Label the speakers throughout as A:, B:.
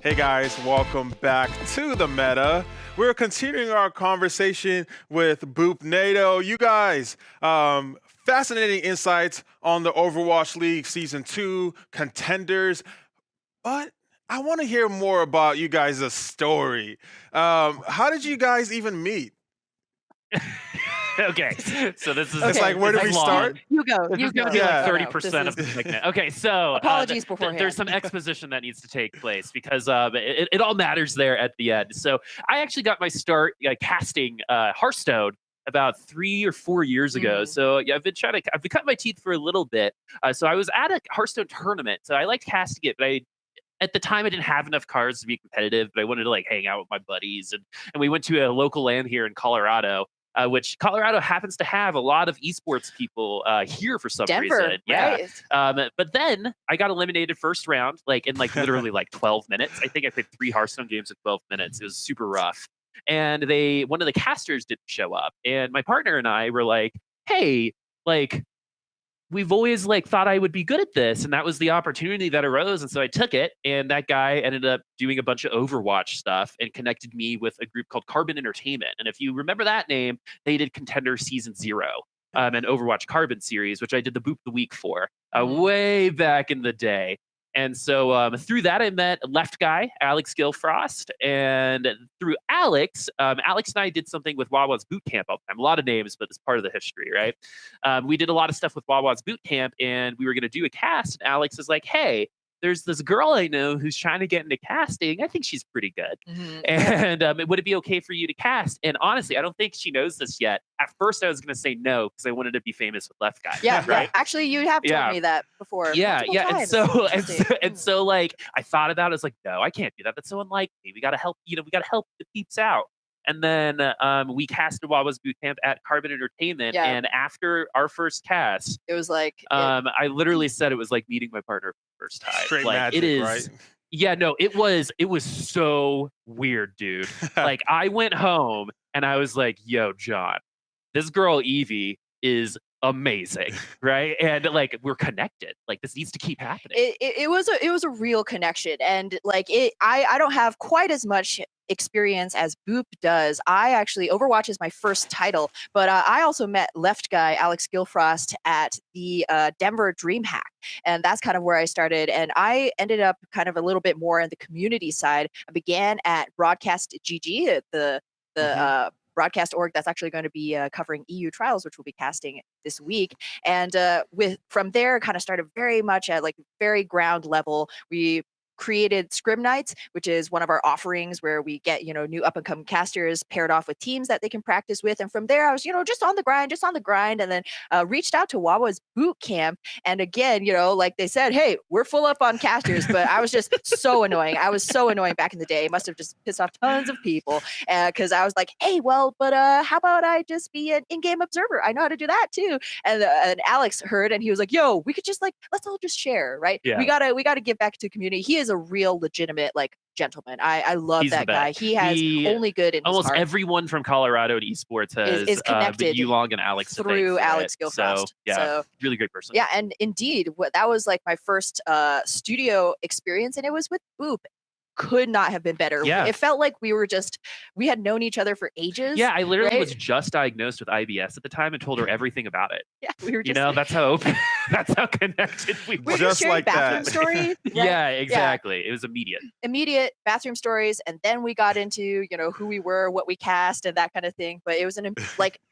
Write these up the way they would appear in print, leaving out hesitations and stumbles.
A: Hey guys, welcome back to the meta. We're continuing our conversation with Boop. You guys, fascinating insights on the Overwatch League Season 2 contenders. But I want to hear more about you guys' story. How did you guys even meet?
B: Okay, so this is
A: It's like, where do we start?
C: You go.
B: This
C: You
B: is
C: go.
B: going to be
A: Yeah.
B: like
C: Oh, no,
B: 30% of the
C: this is-
B: segment. Okay, so
C: Apologies beforehand.
B: there's some exposition that needs to take place because it all matters there at the end. So I actually got my start casting Hearthstone about 3 or 4 years ago.
C: Mhm.
B: So yeah, I've been cutting my teeth for a little bit. So I was at a Hearthstone tournament. So I liked casting it, but at the time I didn't have enough cards to be competitive, but I wanted to like hang out with my buddies and we went to a local LAN here in Colorado. Which Colorado happens to have a lot of esports people here for some
C: Denver,
B: reason. Yeah.
C: right?
B: But then I got eliminated first round, in literally 12 minutes. I think I played 3 Hearthstone games in 12 minutes. It was super rough. And one of the casters didn't show up. And my partner and I were like, hey, we've always thought I would be good at this, and that was the opportunity that arose, and so I took it. And that guy ended up doing a bunch of Overwatch stuff and connected me with a group called Carbon Entertainment. And if you remember that name, they did Contender Season 0, and Overwatch Carbon series, which I did the Boop the Week for way back in the day. And so through that, I met left guy, Alex Gilfrost. And through Alex, Alex and I did something with Wawa's Boot Camp all the time. A lot of names, but it's part of the history, right? We did a lot of stuff with Wawa's Boot Camp, and we were going to do a cast. And Alex is like, hey, there's this girl I know who's trying to get into casting. I think she's pretty good.
C: Mhm.
B: And would it be okay for you to cast? And honestly, I don't think she knows this yet. At first, I was going to say no because I wanted to be famous with left guy.
C: Yeah,
B: right.
C: Actually, you have told me that before. multiple times.
B: And so I thought about it. I was like, no, I can't do that. That's so unlike me. We got to help. We got to help the peeps out. And then we casted Wawa's Boot Camp at Carbon Entertainment.
C: Yeah.
B: And after our first cast,
C: It was like
B: I literally said it was like meeting my partner for the first time.
A: Straight
B: It
A: magic,
B: is.
A: right?
B: Yeah, no, it was so weird, dude. I went home and I was like, yo, John, this girl Evie is amazing, right? And we're connected. This needs to keep happening.
C: it was a real connection, and I don't have quite as much experience as Boop does. Overwatch is my first title, but I also met left guy Alex Gilfrost at the Denver DreamHack, and that's kind of where I started. And I ended up kind of a little bit more on the community side. I began at Broadcast GG, the broadcast org that's actually going to be covering EU trials, which we'll be casting this week. And from there, kind of started very much at very ground level. We created Scrim Nights, which is one of our offerings where we get new up and coming casters paired off with teams that they can practice with. And from there, I was just on the grind, and then reached out to Wawa's Boot Camp. And again, they said, hey, we're full up on casters, but I was just so annoying. I was so annoying back in the day. Must have just pissed off tons of people because I was like, hey, well, but how about I just be an in-game observer? I know how to do that too. And Alex heard, and he was like, yo, we could just let's all just share, right?
B: Yeah.
C: We gotta give back to the community. He is a real legitimate gentleman. I love
B: He's
C: that
B: the
C: guy.
B: best.
C: He has only good in his
B: Almost
C: heart
B: everyone from Colorado to esports has
C: is connected
B: Yulong and Alex to thank
C: through
B: for
C: Alex
B: it.
C: Gilfrost.
B: So, yeah,
C: So,
B: really great person.
C: yeah, and indeed, that was my first studio experience, and it was with Boop. Could not have been better.
B: Yeah.
C: It felt like we had known each other for ages.
B: Yeah, I literally
C: right?
B: was just diagnosed with IBS at the time and told her everything about it.
C: Yeah, we were just
B: That's how open, that's how connected we
C: we
B: were.
C: were
A: Just
C: sharing
A: like
C: bathroom
A: that.
C: stories. right?
B: Yeah, exactly. It was immediate.
C: Immediate bathroom stories, and then we got into who we were, what we cast, and that kind of thing. But it was an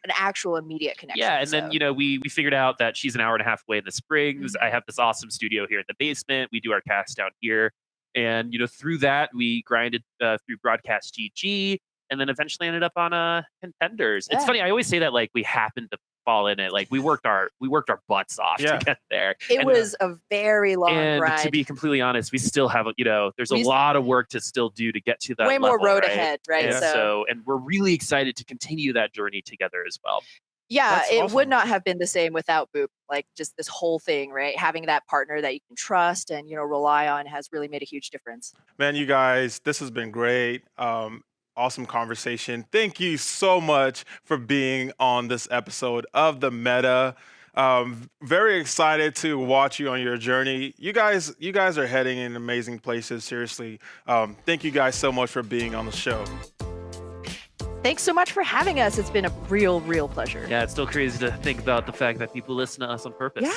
C: actual immediate connection.
B: Yeah, and then we figured out that she's an hour and a half away in the Springs.
C: Mhm.
B: I have this awesome studio here in the basement. We do our cast down here, and through that we grinded through Broadcast GG, and then eventually ended up on Contenders. It's
C: Yeah.
B: funny. I always say that we happened to fall in it. We worked our butts off
A: Yeah.
B: to get there.
C: It
B: And,
C: was a very long
B: and
C: grind.
B: to be completely honest, we still have there's a
C: We-
B: lot of work to still do to get to that
C: way more
B: level,
C: road
B: right?
C: ahead, right?
B: And
C: So
B: and we're really excited to continue that journey together as well.
C: yeah,
A: That's
C: it
A: awesome.
C: would not have been the same without Boop. Just this whole thing, right? Having that partner that you can trust and rely on has really made a huge difference.
A: Man, you guys, this has been great. Awesome conversation. Thank you so much for being on this episode of the Meta. Very excited to watch you on your journey. You guys are heading in amazing places. Seriously, thank you guys so much for being on the show.
C: Thanks so much for having us. It's been a real pleasure.
B: Yeah, it's still crazy to think about the fact that people listen to us on purpose.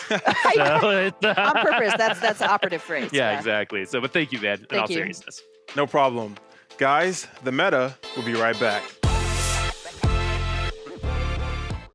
C: Yeah. On purpose. That's the operative phrase.
B: Yeah, exactly. So, but thank you, man. In all seriousness.
A: No problem. Guys, the Meta will be right back.